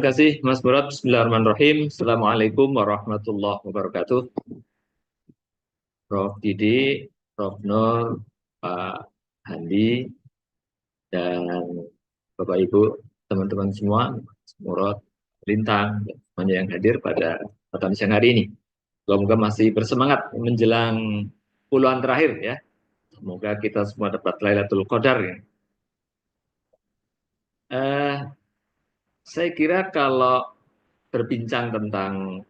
kasih Mas Murad. Bismillahirrahmanirrahim. Assalamualaikum warahmatullahi wabarakatuh. Prof. Didi, Prof. Nur, Pak Handi, dan Bapak Ibu, teman-teman semua, Mas Murad, Lintang, dan semuanya yang hadir pada pertemuan siang hari ini. Semoga masih bersemangat menjelang puluhan terakhir ya. Semoga kita semua dapat Lailatul Qadar ya. Eh, saya kira kalau berbincang tentang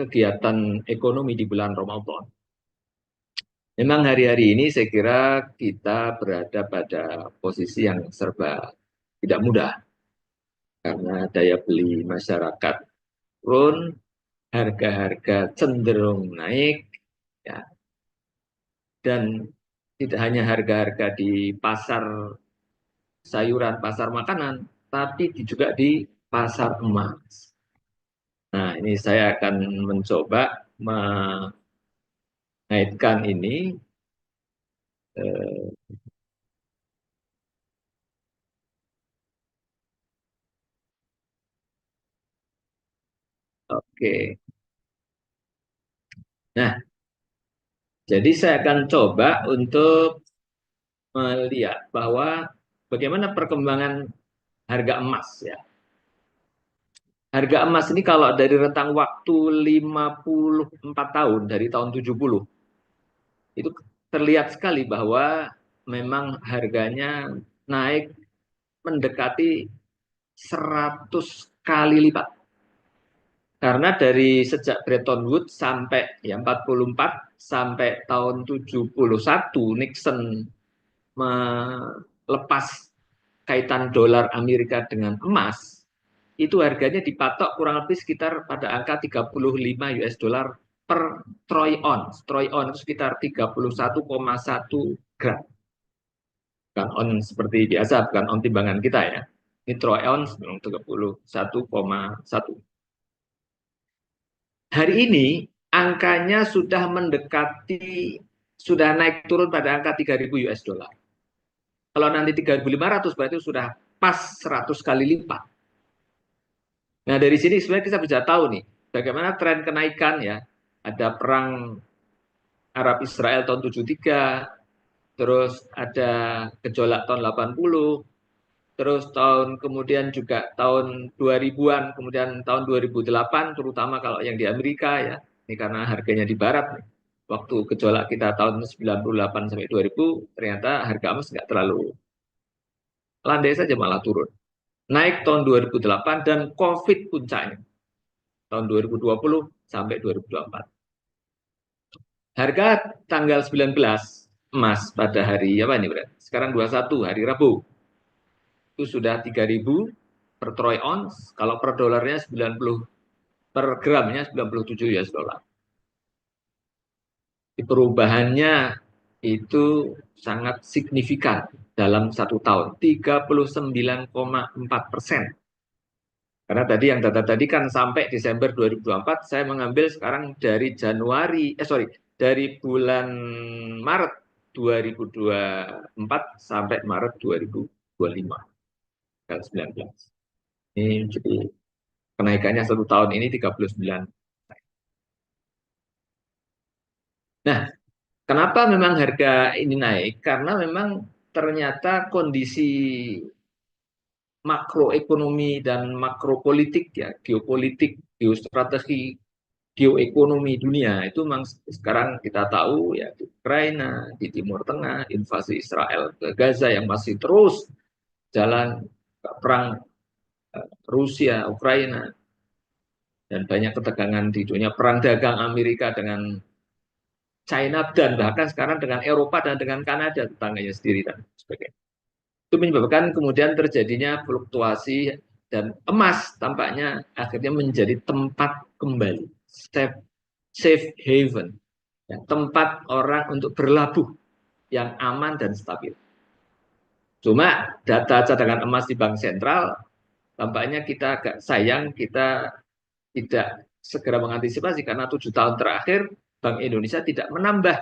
kegiatan ekonomi di bulan Ramadan, memang hari-hari ini saya kira kita berada pada posisi yang serba tidak mudah karena daya beli masyarakat turun, harga-harga cenderung naik, ya, dan tidak hanya harga-harga di pasar sayuran, pasar makanan, tapi juga di pasar emas. Nah, ini saya akan mencoba mengaitkan ini. eh, oke. Nah, jadi saya akan coba untuk melihat bahwa bagaimana perkembangan harga emas ya. Harga emas ini kalau dari rentang waktu 54 tahun dari tahun 70 itu terlihat sekali bahwa memang harganya naik mendekati 100 kali lipat. Karena dari sejak Bretton Woods sampai ya 44 sampai tahun 71 Nixon melepas kaitan dolar Amerika dengan emas, itu harganya dipatok kurang lebih sekitar pada angka 35 US dollar per troy ounce. Troy ounce itu sekitar 31,1 gram. Bukan on seperti biasa, bukan on timbangan kita ya. Ini troy ounce memang 31,1. Hari ini angkanya sudah mendekati, sudah naik turun pada angka 3.000 US dollar. Kalau nanti 3.500 berarti sudah pas 100 kali lipat. Nah, dari sini sebenarnya kita bisa tahu nih, bagaimana tren kenaikan ya. Ada perang Arab Israel tahun 73, terus ada gejolak tahun 80, terus tahun kemudian juga tahun 2000-an, kemudian tahun 2008, terutama kalau yang di Amerika ya. Ini karena harganya di barat nih. Waktu gejolak kita tahun 98 sampai 2000, ternyata harga emas nggak terlalu landai saja malah turun. Naik tahun 2008 dan COVID puncaknya tahun 2020 sampai 2024. Harga tanggal 19 emas pada hari apa ini berarti? Sekarang 21 hari Rabu. Itu sudah 3.000 per troy ounce, kalau per dolarnya 90, per gramnya 97 US dollar. Perubahannya itu sangat signifikan dalam satu tahun, 39,4%. Karena tadi yang data tadi kan sampai Desember 2024, saya mengambil sekarang dari dari bulan Maret 2024 sampai Maret 2025, tanggal 19. Ini jadi kenaikannya satu tahun ini 39. Nah, kenapa memang harga ini naik? Karena memang ternyata kondisi makroekonomi dan makropolitik ya, geopolitik, geostrategi, geoekonomi dunia itu memang sekarang kita tahu ya di Ukraina, di Timur Tengah, invasi Israel ke Gaza yang masih terus jalan, perang Rusia, Ukraina, dan banyak ketegangan di dunia, perang dagang Amerika dengan China, dan bahkan sekarang dengan Eropa dan dengan Kanada, tetangganya sendiri dan sebagainya. Itu menyebabkan kemudian terjadinya fluktuasi dan emas tampaknya akhirnya menjadi tempat kembali, safe, safe haven, ya, tempat orang untuk berlabuh yang aman dan stabil. Cuma data cadangan emas di bank sentral tampaknya kita agak sayang, kita tidak segera mengantisipasi karena 7 tahun terakhir Bank Indonesia tidak menambah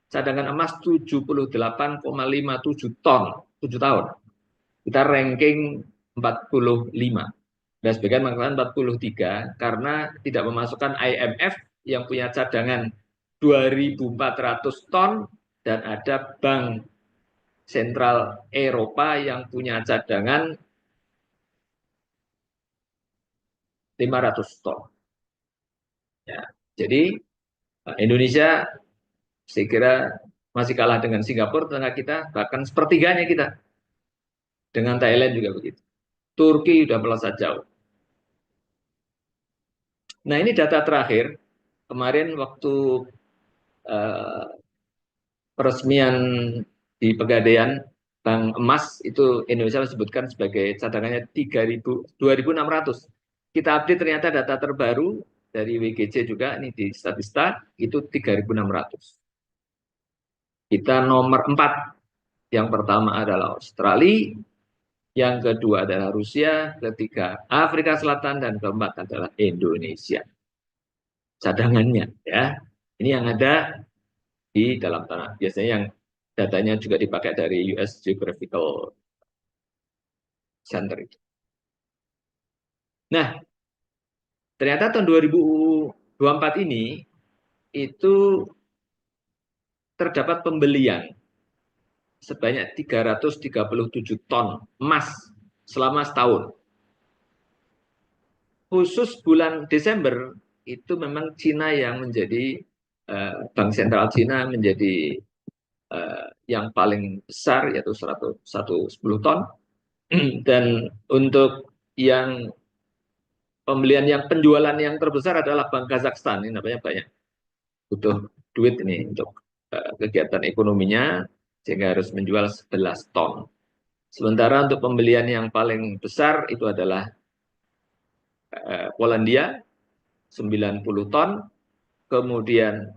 cadangan emas 78,57 ton 7 tahun. Kita ranking 45. Dan sebagian mengatakan 43 karena tidak memasukkan IMF yang punya cadangan 2.400 ton dan ada Bank Sentral Eropa yang punya cadangan 500 ton. Ya. Jadi Indonesia saya kira masih kalah dengan Singapura, tetangga kita, bahkan sepertiganya kita. Dengan Thailand juga begitu. Turki sudah melesat jauh. Nah ini data terakhir, kemarin waktu uh, peresmian di Pegadaian Bank Emas, itu Indonesia disebutkan sebagai cadangannya 2.600. Kita update ternyata data terbaru dari WGC juga, ini di Statista, itu 3.600. Kita nomor 4, yang pertama adalah Australia, yang kedua adalah Rusia, ketiga Afrika Selatan, dan keempat adalah Indonesia. Cadangannya, ya. Ini yang ada di dalam tanah. Biasanya yang datanya juga dipakai dari US Geographical Center itu. Nah, ternyata tahun 2024 ini itu terdapat pembelian sebanyak 337 ton emas selama setahun. Khusus bulan Desember itu memang Cina yang menjadi Bank Sentral Cina menjadi yang paling besar, yaitu 110 ton. Dan untuk yang pembelian yang penjualan yang terbesar adalah Bank Kazakhstan. Ini namanya banyak butuh duit ini untuk kegiatan ekonominya, sehingga harus menjual 11 ton. Sementara untuk pembelian yang paling besar itu adalah Polandia 90 ton, kemudian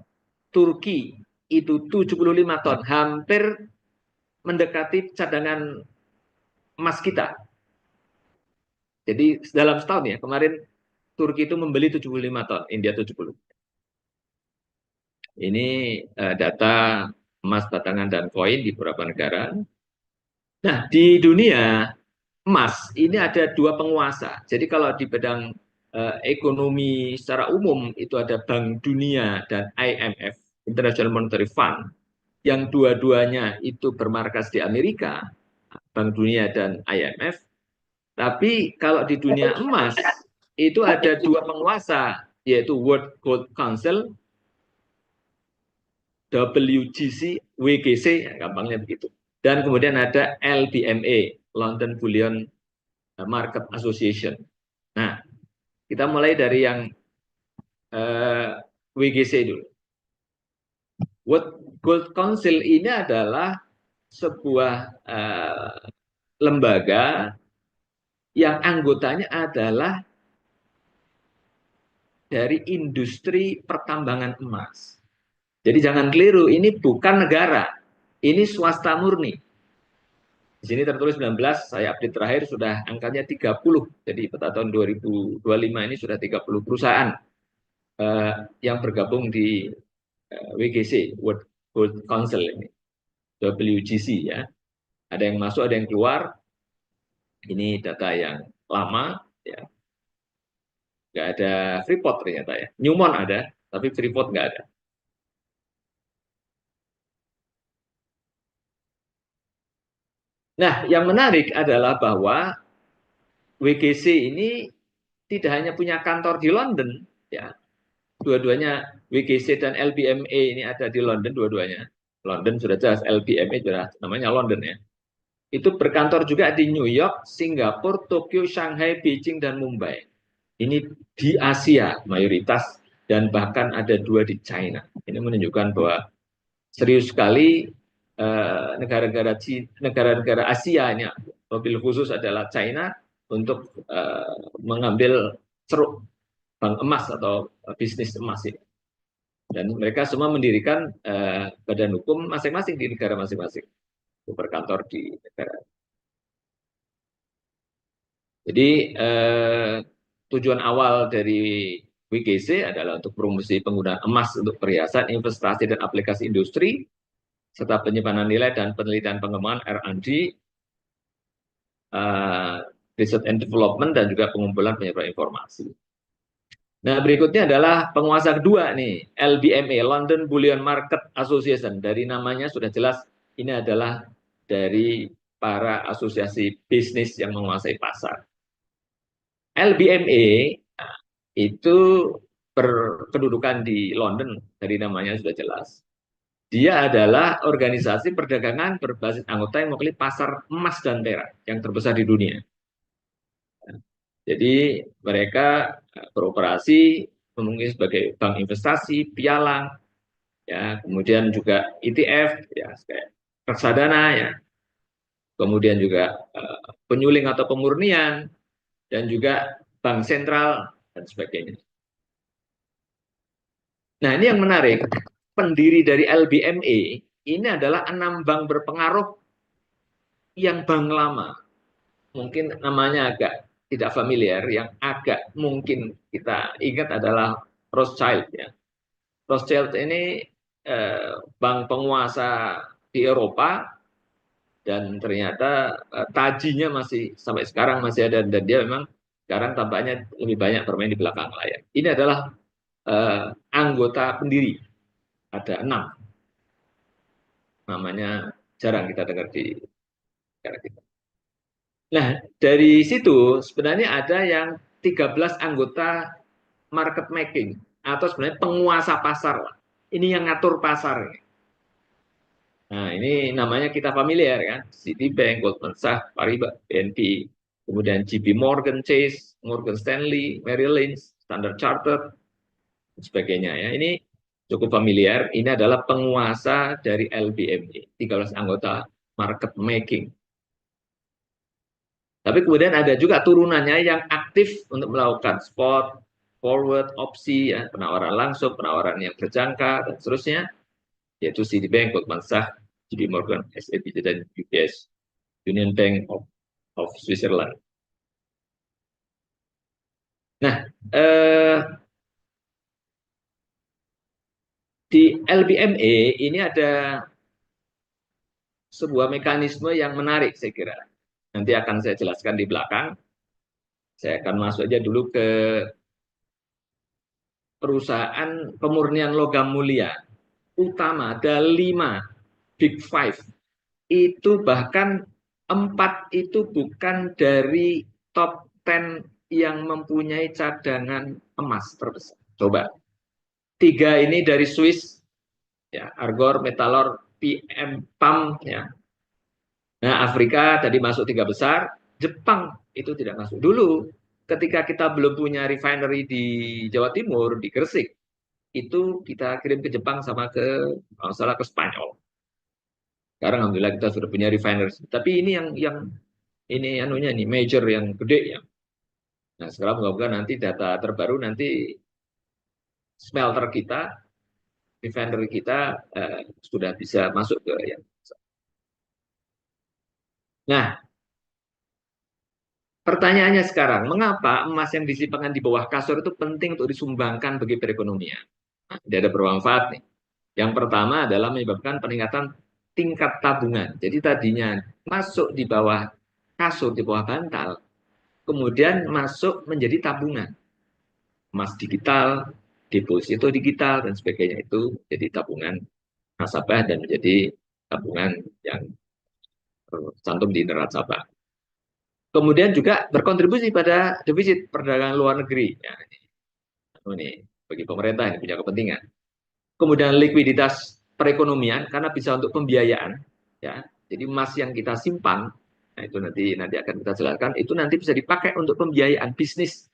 Turki itu 75 ton, hampir mendekati cadangan emas kita. Jadi dalam setahun ya, kemarin Turki itu membeli 75 ton, India 70. Ini data emas batangan dan koin di beberapa negara. Nah, di dunia emas ini ada dua penguasa. Jadi kalau di bidang ekonomi secara umum itu ada Bank Dunia dan IMF, International Monetary Fund, yang dua-duanya itu bermarkas di Amerika, Bank Dunia dan IMF. Tapi kalau di dunia emas itu ada dua penguasa, yaitu World Gold Council, WGC, WGC, ya, gampangnya begitu. Dan kemudian ada LBMA, London Bullion Market Association. Nah, kita mulai dari yang WGC dulu. World Gold Council ini adalah sebuah lembaga yang anggotanya adalah dari industri pertambangan emas. Jadi jangan keliru, ini bukan negara, ini swasta murni. Di sini tertulis 19, saya update terakhir sudah angkanya 30. Jadi pada tahun 2025 ini sudah 30 perusahaan yang bergabung di WGC, World Gold Council ini, WGC ya. Ada yang masuk, ada yang keluar. Ini data yang lama, ya. Nggak ada Freeport ternyata ya. Newmont ada, tapi Freeport nggak ada. Nah, yang menarik adalah bahwa WGC ini tidak hanya punya kantor di London, ya. Dua-duanya WGC dan LBMA ini ada di London dua-duanya. London sudah jelas, LBMA sudah namanya London ya. Itu berkantor juga di New York, Singapura, Tokyo, Shanghai, Beijing, dan Mumbai. Ini di Asia mayoritas, dan bahkan ada 2 di China. Ini menunjukkan bahwa serius sekali negara-negara Asia ini, mobil khusus adalah China, untuk mengambil ceruk bank emas atau bisnis emas ini. Dan mereka semua mendirikan badan hukum masing-masing di negara masing-masing, berkantor di negara. Jadi tujuan awal dari WGC adalah untuk promosi penggunaan emas untuk perhiasan, investasi, dan aplikasi industri, serta penyimpanan nilai dan penelitian pengembangan R&D. research and development, dan juga pengumpulan penyebaran informasi. Nah, berikutnya adalah penguasa kedua nih, LBMA, London Bullion Market Association. Dari namanya sudah jelas ini adalah dari para asosiasi bisnis yang menguasai pasar. LBMA itu berkedudukan di London, dari namanya sudah jelas. Dia adalah organisasi perdagangan berbasis anggota yang mewakili pasar emas dan perak yang terbesar di dunia. Jadi mereka beroperasi mungkin sebagai bank investasi, pialang, ya, kemudian juga ETF, ya, kayak reksadana, ya, kemudian juga penyuling atau pemurnian, dan juga bank sentral dan sebagainya. Nah, ini yang menarik. Pendiri dari LBMA ini adalah 6 bank berpengaruh yang bank lama. Mungkin namanya agak tidak familiar, yang agak mungkin kita ingat adalah Rothschild, ya. Rothschild ini bank penguasa di Eropa, dan ternyata tajinya masih sampai sekarang masih ada, dan dia memang sekarang tampaknya lebih banyak bermain di belakang layar. Ini adalah anggota pendiri, ada 6, namanya jarang kita dengar di negara kita. Nah, dari situ sebenarnya ada yang 13 anggota market making, atau sebenarnya penguasa pasar. Ini yang ngatur pasar. Nah, ini namanya kita familiar kan, Citibank, Goldman Sachs, Paribas, BNP, kemudian JP Morgan Chase, Morgan Stanley, Merrill Lynch, Standard Chartered, dan sebagainya, ya. Ini cukup familiar. Ini adalah penguasa dari LBMA, 13 anggota market making. Tapi kemudian ada juga turunannya yang aktif untuk melakukan spot, forward, opsi, ya, penawaran langsung, penawaran yang berjangka, dan seterusnya, yaitu Citibank, Goldman Sachs, JP Morgan, SAB, dan UBS, Union Bank of Switzerland. Nah, di LBMA ini ada sebuah mekanisme yang menarik, saya kira. Nanti akan saya jelaskan di belakang. Saya akan masuk aja dulu ke perusahaan pemurnian logam mulia utama. Ada 5 Big Five. Itu bahkan 4 itu bukan dari top 10 yang mempunyai cadangan emas terbesar. Coba. 3 ini dari Swiss, ya, Argor, Metallor, PM, PAM, ya. Nah, Afrika tadi masuk 3 besar, Jepang itu tidak masuk. Dulu ketika kita belum punya refinery di Jawa Timur, di Gresik, itu kita kirim ke Jepang sama ke, kalau salah, ke Spanyol. Sekarang alhamdulillah kita sudah punya refinery. Tapi ini yang ini anunya nih major yang gede, ya. Nah, sekarang moga-moga nanti data terbaru nanti smelter kita, refinery kita sudah bisa masuk ke yang. Nah, pertanyaannya sekarang, mengapa emas yang disimpan di bawah kasur itu penting untuk disumbangkan bagi perekonomian? Nah, dia ada bermanfaat nih. Yang pertama adalah menyebabkan peningkatan tingkat tabungan. Jadi tadinya masuk di bawah kasur, di bawah bantal, kemudian masuk menjadi tabungan. Emas digital, deposito digital, dan sebagainya itu jadi tabungan nasabah dan menjadi tabungan yang tercantum di neraca. Kemudian juga berkontribusi pada defisit perdagangan luar negeri. Ya, ini bagi pemerintah yang punya kepentingan. Kemudian likuiditas perekonomian karena bisa untuk pembiayaan. Ya, jadi emas yang kita simpan, nah itu nanti akan kita jelaskan, itu nanti bisa dipakai untuk pembiayaan bisnis.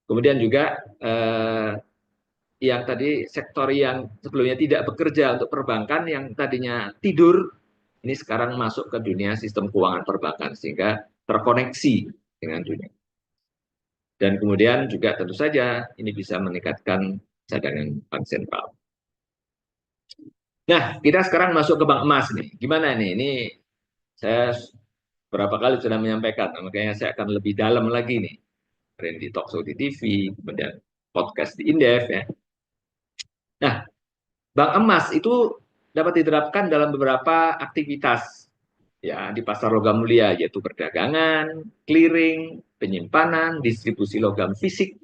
Kemudian juga yang tadi sektor yang sebelumnya tidak bekerja untuk perbankan, yang tadinya tidur, ini sekarang masuk ke dunia sistem keuangan perbankan sehingga terkoneksi dengan dunia. Dan kemudian juga tentu saja ini bisa meningkatkan cadangan bank sentral. Nah, kita sekarang masuk ke bank emas nih. Gimana nih? Ini saya berapa kali sudah menyampaikan, makanya saya akan lebih dalam lagi nih. Di talkshow di TV, kemudian podcast di Indef, ya. Nah, bank emas itu dapat diterapkan dalam beberapa aktivitas. ya di pasar logam mulia, yaitu perdagangan, clearing, penyimpanan, distribusi logam fisik,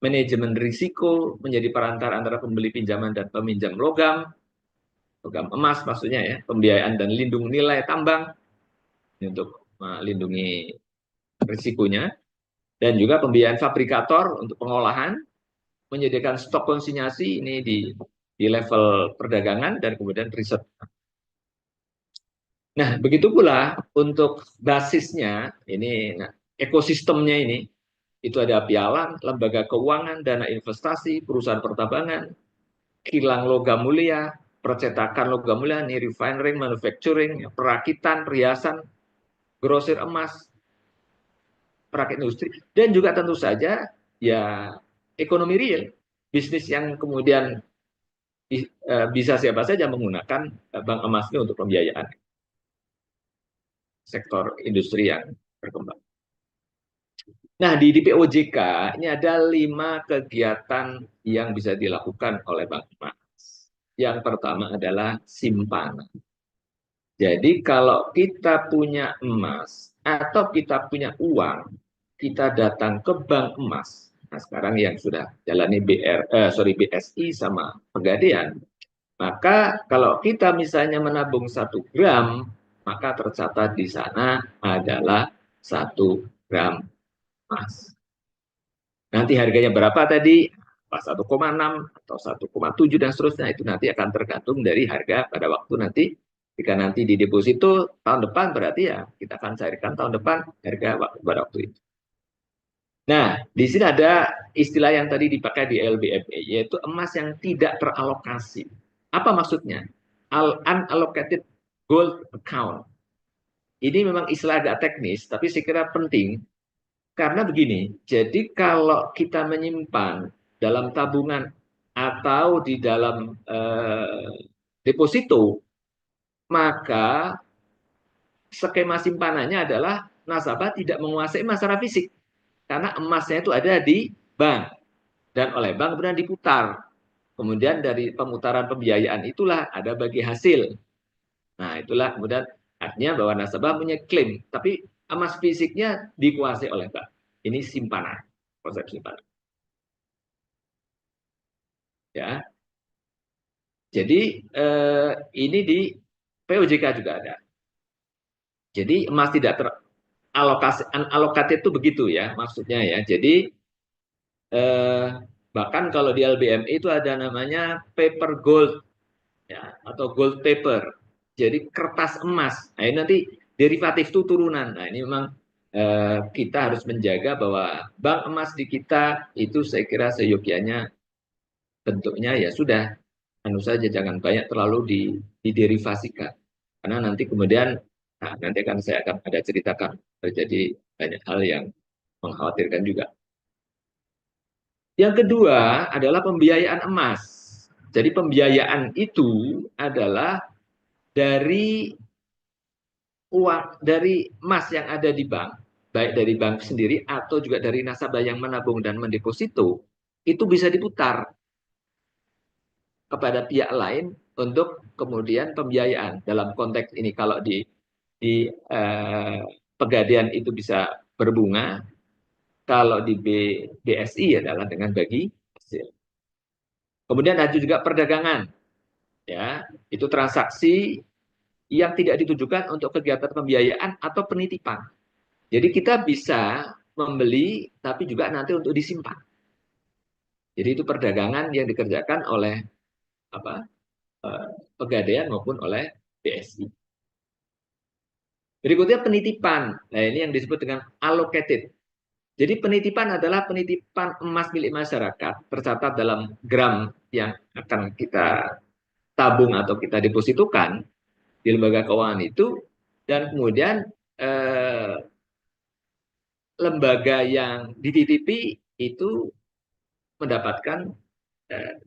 manajemen risiko, menjadi perantara antara pembeli pinjaman dan peminjam logam, logam emas maksudnya ya, pembiayaan dan lindung nilai tambang untuk melindungi risikonya, dan juga pembiayaan fabrikator untuk pengolahan, menyediakan stok konsinyasi ini di level perdagangan, dan kemudian riset. Nah, begitu pula untuk basisnya, ini nah, ekosistemnya ini, itu ada pialang, lembaga keuangan, dana investasi, perusahaan pertambangan, kilang logam mulia, percetakan logam mulia, ini refinery, manufacturing, perakitan, perhiasan, grosir emas, perakit industri, dan juga tentu saja ya ekonomi real, bisnis yang kemudian bisa siapa saja menggunakan bank emas ini untuk pembiayaan sektor industri yang berkembang. Nah, di DPOJK ini ada 5 kegiatan yang bisa dilakukan oleh bank emas. Yang pertama adalah simpanan. Jadi kalau kita punya emas atau kita punya uang, kita datang ke bank emas. Nah, sekarang yang sudah jalani BSI sama Pegadaian, maka kalau kita misalnya menabung 1 gram, maka tercatat di sana adalah 1 gram emas. Nanti harganya berapa tadi? 1,6 atau 1,7 dan seterusnya, itu nanti akan tergantung dari harga pada waktu nanti. Jika nanti di deposito tahun depan, berarti ya kita akan carikan tahun depan harga pada waktu itu. Nah, di sini ada istilah yang tadi dipakai di LBMA, yaitu emas yang tidak teralokasi. Apa maksudnya? Unallocated gold account. Ini memang istilah agak teknis, tapi saya kira penting. Karena begini, jadi kalau kita menyimpan dalam tabungan atau di dalam deposito, maka skema simpanannya adalah nasabah tidak menguasai emas secara fisik. Karena emasnya itu ada di bank. Dan oleh bank kemudian diputar. Kemudian dari pemutaran pembiayaan itulah ada bagi hasil. Nah, itulah kemudian artinya bahwa nasabah punya klaim. Tapi emas fisiknya dikuasai oleh bank. Ini simpanan, konsep simpanan. Ya, jadi ini di POJK juga ada. Jadi emas tidak teralokasi, unallocated itu begitu ya maksudnya ya. Jadi bahkan kalau di LBMI itu ada namanya paper gold ya, atau gold paper. Jadi kertas emas. Nah, ini nanti derivatif itu turunan. Nah, ini memang kita harus menjaga bahwa bank emas di kita itu saya kira seyogianya bentuknya ya sudah anu saja, jangan banyak terlalu diderivasikan. Karena nanti kemudian, nah, nanti akan saya akan ada ceritakan terjadi banyak hal yang mengkhawatirkan juga. Yang kedua adalah pembiayaan emas. Jadi pembiayaan itu adalah dari uang, dari emas yang ada di bank, baik dari bank sendiri atau juga dari nasabah yang menabung dan mendeposito, itu bisa diputar kepada pihak lain untuk kemudian pembiayaan. Dalam konteks ini kalau di Pegadaian itu bisa berbunga, kalau di BSI adalah dengan bagi hasil. Kemudian ada juga perdagangan, ya, itu transaksi yang tidak ditujukan untuk kegiatan pembiayaan atau penitipan. Jadi kita bisa membeli, tapi juga nanti untuk disimpan. Jadi itu perdagangan yang dikerjakan oleh apa Pegadaian maupun oleh BSI. Berikutnya penitipan. Nah, ini yang disebut dengan allocated. Jadi penitipan adalah penitipan emas milik masyarakat tercatat dalam gram yang akan kita tabung atau kita depositokan di lembaga keuangan itu, dan kemudian eh, lembaga yang dititipi itu mendapatkan eh,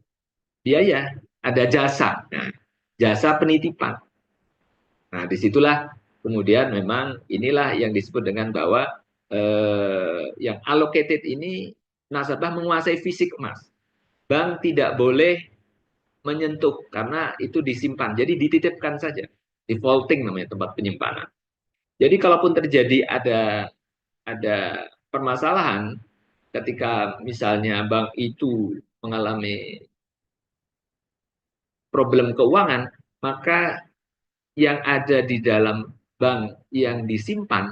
biaya, ada jasa. Nah, jasa penitipan. Nah, disitulah kemudian memang inilah yang disebut dengan bahwa yang allocated ini nasabah menguasai fisik emas. Bank tidak boleh menyentuh karena itu disimpan. Jadi dititipkan saja. Defaulting namanya tempat penyimpanan. Jadi kalaupun terjadi ada permasalahan ketika misalnya bank itu mengalami problem keuangan, maka yang ada di dalam bank yang disimpan,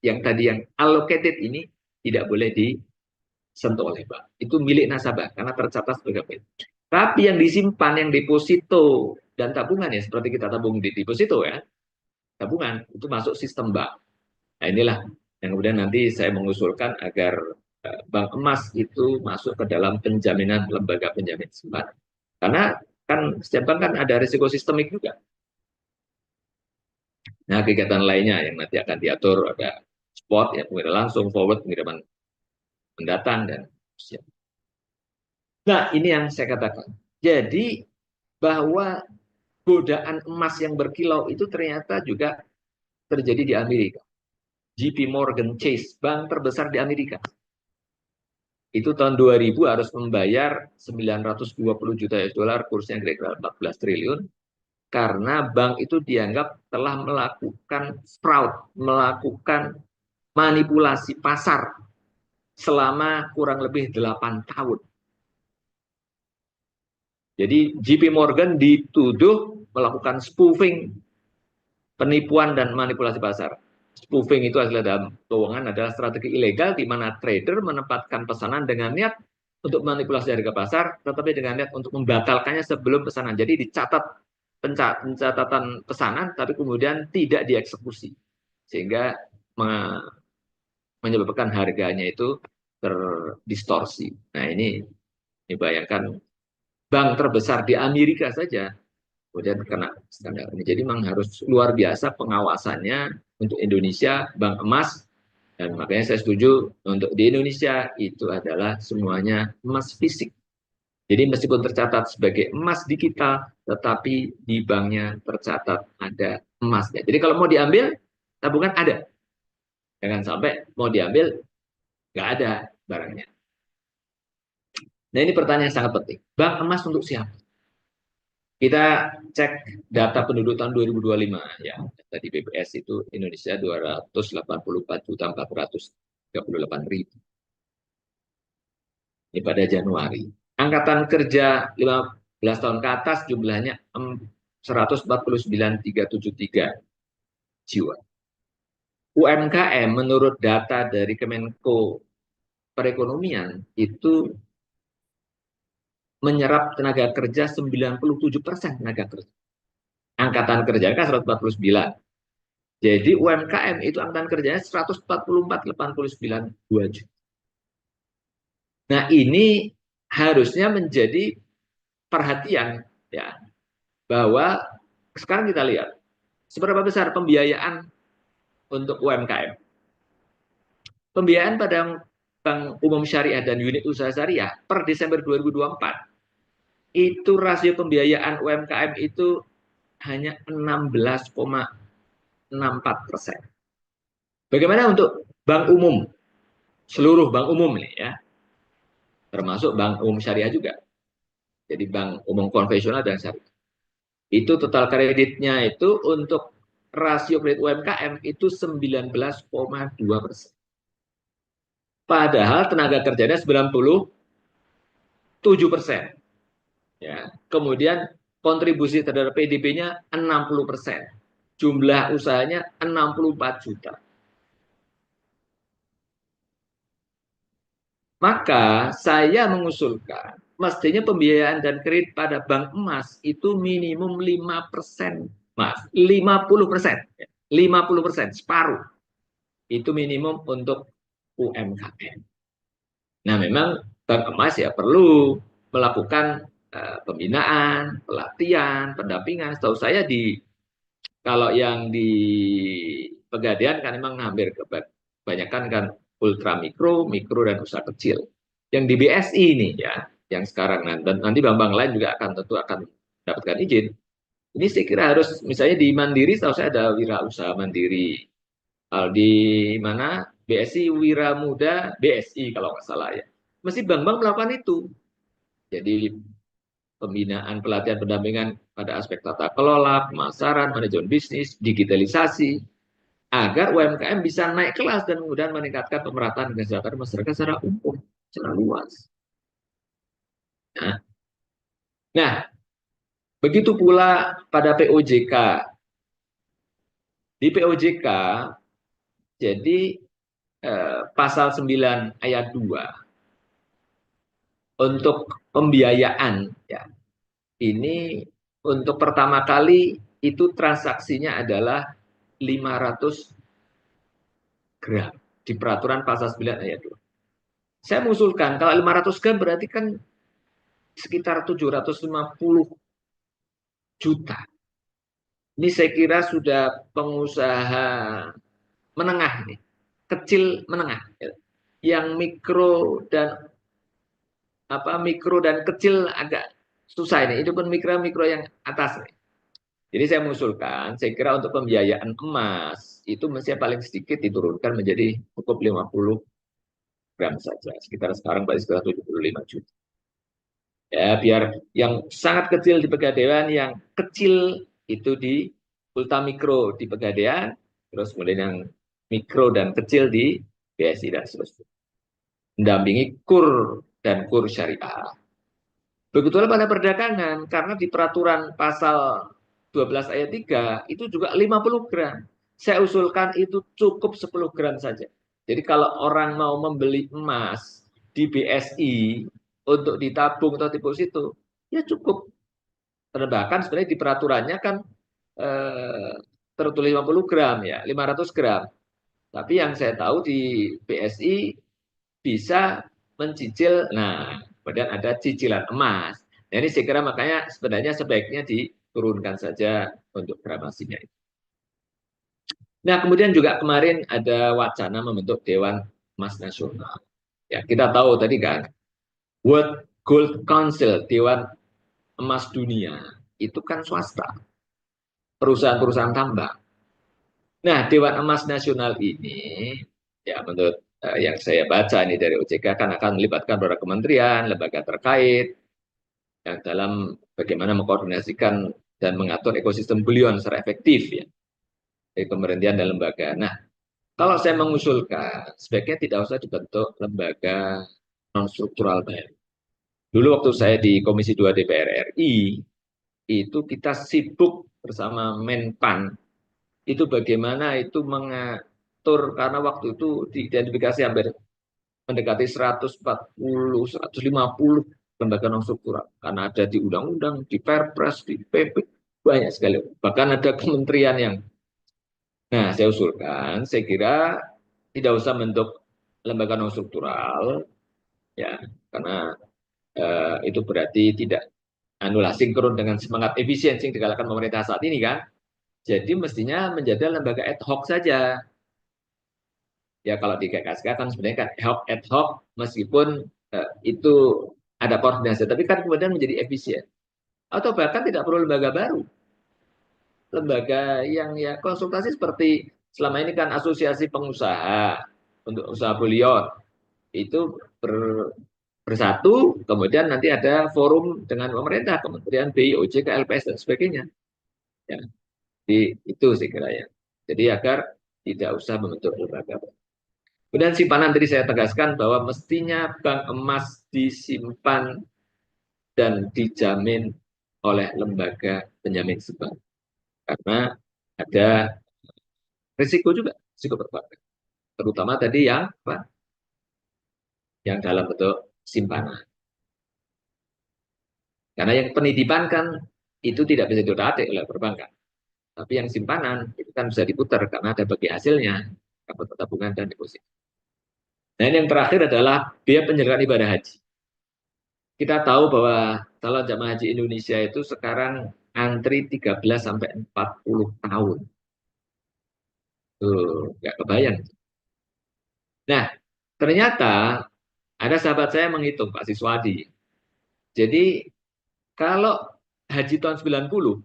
yang tadi yang allocated ini tidak boleh disentuh oleh bank. Itu milik nasabah karena tercatat sebagai milik. Tapi yang disimpan, yang deposito dan tabungan ya seperti kita tabung di deposito ya, tabungan itu masuk sistem bank. Nah inilah yang kemudian nanti saya mengusulkan agar bank emas itu masuk ke dalam penjaminan lembaga penjamin simpanan. Karena kan setiap bank kan ada risiko sistemik juga. Nah, kegiatan lainnya yang nanti akan diatur ada spot, ya, pengiriman langsung, forward, pengiriman mendatang, dan seterusnya. Nah, ini yang saya katakan. Jadi, bahwa godaan emas yang berkilau itu ternyata juga terjadi di Amerika. JP Morgan Chase, bank terbesar di Amerika. Itu tahun 2000 harus membayar 920 juta US dollar, kursnya kira-kira 14 triliun, karena bank itu dianggap telah melakukan fraud, melakukan manipulasi pasar selama kurang lebih 8 tahun. Jadi JP Morgan dituduh melakukan spoofing, penipuan dan manipulasi pasar. Spoofing itu adalah dalam keuangan adalah strategi ilegal di mana trader menempatkan pesanan dengan niat untuk manipulasi harga pasar, tetapi dengan niat untuk membatalkannya sebelum pesanan. Jadi dicatat pencatatan pesanan, tapi kemudian tidak dieksekusi, sehingga menyebabkan harganya itu terdistorsi. Nah ini bayangkan bank terbesar di Amerika saja kemudian kena skandal ini. Jadi memang harus luar biasa pengawasannya untuk Indonesia, bank emas, dan makanya saya setuju untuk di Indonesia itu adalah semuanya emas fisik. Jadi meskipun tercatat sebagai emas digital, tetapi di banknya tercatat ada emasnya. Jadi kalau mau diambil, tabungan ada. Jangan sampai mau diambil, nggak ada barangnya. Nah ini pertanyaan yang sangat penting. Bank emas untuk siapa? Kita cek data penduduk tahun 2025 ya. Data di BPS itu Indonesia 284.438.000. Ini pada Januari. Angkatan kerja 15 tahun ke atas jumlahnya 149.373 jiwa. UMKM menurut data dari Kemenko Perekonomian itu menyerap tenaga kerja 97% tenaga kerja. Angkatan kerja kan 149. Jadi UMKM itu angkatan kerjanya 144,89 juta. Nah ini harusnya menjadi perhatian ya, bahwa sekarang kita lihat seberapa besar pembiayaan untuk UMKM. Pembiayaan pada Bank Umum Syariah dan unit usaha syariah per Desember 2024 itu rasio pembiayaan UMKM itu hanya 16,64%. Bagaimana untuk bank umum, seluruh bank umum nih ya, termasuk bank umum syariah juga. Jadi bank umum konvensional dan syariah. Itu total kreditnya itu untuk rasio kredit UMKM itu 19,2%. Padahal tenaga kerjanya 97%. Ya. Kemudian kontribusi terhadap PDB-nya 60%. Jumlah usahanya 64 juta. Maka saya mengusulkan mestinya pembiayaan dan kredit pada bank emas itu minimum 5%. Mas, 50%. 50%, separuh. Itu minimum untuk UMKM. Nah, memang bank emas ya perlu melakukan pembinaan, pelatihan, pendampingan. Setahu saya kalau yang di Pegadaian kan memang hampir kebanyakan kan ultra mikro, mikro dan usaha kecil. Yang di BSI ini ya, yang sekarang dan nanti bank-bank lain juga tentu akan mendapatkan izin. Ini saya kira harus misalnya di Mandiri, setahu saya ada wirausaha mandiri. Kalau di mana BSI Wira Muda BSI kalau nggak salah ya. Mesti bank-bank melakukan itu. Jadi pembinaan, pelatihan, pendampingan pada aspek tata kelola, pemasaran, manajemen bisnis, digitalisasi, agar UMKM bisa naik kelas dan kemudian meningkatkan pemerataan kesejahteraan masyarakat secara umum, secara luas. Nah, nah, begitu pula pada POJK. Di POJK, jadi pasal 9 ayat 2 untuk pembiayaan, ya, ini untuk pertama kali itu transaksinya adalah 500 gram di peraturan pasal 9 ayat 2. Saya mengusulkan kalau 500 gram berarti kan sekitar 750 juta. Ini saya kira sudah pengusaha menengah nih, kecil menengah. Yang mikro dan mikro dan kecil agak susah ini. Itu pun mikro-mikro yang atas nih. Jadi saya mengusulkan, saya kira untuk pembiayaan emas itu mesti paling sedikit diturunkan menjadi cukup 50 gram saja. Sekitar sekarang paling sekitar 75 juta. Ya, biar yang sangat kecil di Pegadaian, yang kecil itu di ultramikro di Pegadaian, terus kemudian yang mikro dan kecil di BSI dan seterusnya. Mendampingi KUR dan KUR syariah. Begitulah pada perdagangan, karena di peraturan pasal 12 ayat 3 itu juga 50 gram. Saya usulkan itu cukup 10 gram saja. Jadi kalau orang mau membeli emas di BSI untuk ditabung atau deposito, ya cukup. Bahkan sebenarnya di peraturannya kan eh, tertulis 50 gram ya, 500 gram. Tapi yang saya tahu di BSI bisa mencicil, nah kemudian ada cicilan emas. Nah, ini saya kira makanya sebenarnya sebaiknya diturunkan saja untuk gramasinya. Nah, kemudian juga kemarin ada wacana membentuk Dewan Emas Nasional. Ya, kita tahu tadi kan, World Gold Council, Dewan Emas Dunia, itu kan swasta, perusahaan-perusahaan tambang. Nah, Dewan Emas Nasional ini, ya menurut yang saya baca ini dari OJK, kan akan melibatkan beberapa kementerian, lembaga terkait, yang dalam bagaimana mengkoordinasikan dan mengatur ekosistem bullion secara efektif ya dari pemerintahan dan lembaga. Nah, kalau saya mengusulkan sebaiknya tidak usah dibentuk lembaga non struktural baru. Dulu waktu saya di Komisi 2 DPR RI itu kita sibuk bersama Menpan itu bagaimana itu mengatur karena waktu itu diidentifikasi hampir mendekati 140, 150 lembaga non struktural. Karena ada di undang-undang, di Perpres, di PP, banyak sekali. Bahkan ada kementerian yang, nah saya usulkan, saya kira tidak usah bentuk lembaga non struktural, ya, karena itu berarti tidak sinkron dengan semangat efisiensi yang digalakkan pemerintah saat ini kan. Jadi mestinya menjadi lembaga ad hoc saja. Ya kalau di KKSK kan sebenarnya kan ad hoc meskipun itu ada koordinasi, tapi kan kemudian menjadi efisien. Atau bahkan tidak perlu lembaga baru. Lembaga yang ya konsultasi seperti selama ini kan asosiasi pengusaha untuk usaha bullion itu bersatu, kemudian nanti ada forum dengan pemerintah, Kementerian BI, OJK, LPS dan sebagainya. Ya, itu saya kira ya. Jadi agar tidak usah membentuk lembaga. Kemudian simpanan tadi saya tegaskan bahwa mestinya bank emas disimpan dan dijamin oleh lembaga penjamin simpanan. Karena ada risiko juga, risiko perbankan. Terutama tadi yang apa? Yang dalam bentuk simpanan. Karena yang penitipan kan itu tidak bisa diotak-atik oleh perbankan. Tapi yang simpanan itu kan bisa diputar karena ada bagi hasilnya, dapat tabungan dan deposito. Nah, ini yang terakhir adalah biaya penyelenggaraan ibadah haji. Kita tahu bahwa calon jamaah haji Indonesia itu sekarang antri 13 sampai 40 tahun. Tuh, nggak kebayang. Nah, ternyata ada sahabat saya menghitung, Pak Siswadi. Jadi, kalau haji tahun 90,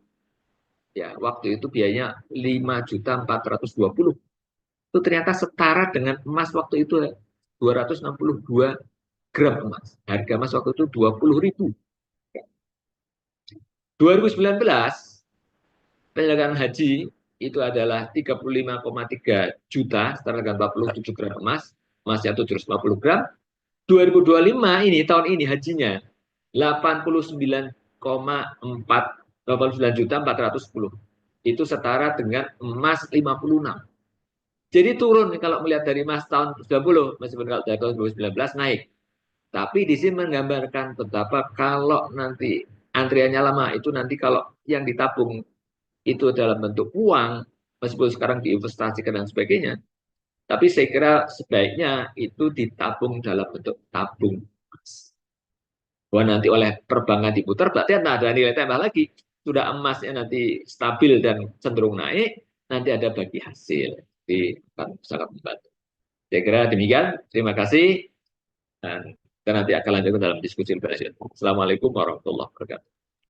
ya waktu itu biayanya 5.420. Itu ternyata setara dengan emas waktu itu 262 gram emas. Harga emas waktu itu 20.000. 2019 penyelenggaraan haji itu adalah 35,3 juta setara dengan 47 gram emas, emasnya 750 gram. 2025 ini tahun ini hajinya 89,4 juta 410. Itu setara dengan emas 56. Jadi turun kalau melihat dari emas tahun 90, meskipun kalau dari tahun 2019 naik. Tapi di sini menggambarkan betapa kalau nanti antriannya lama, itu nanti kalau yang ditabung itu dalam bentuk uang, meskipun sekarang diinvestasikan dan sebagainya, tapi saya kira sebaiknya itu ditabung dalam bentuk tabung emas. Bahwa nanti oleh perbankan diputar, berarti ada nilai tambah lagi. Sudah emasnya nanti stabil dan cenderung naik, nanti ada bagi hasil. Jadi akan sangat membantu. Saya kira demikian. Terima kasih. Dan kita nanti akan lanjutkan dalam diskusi lebih lanjut. Assalamualaikum warahmatullahi wabarakatuh.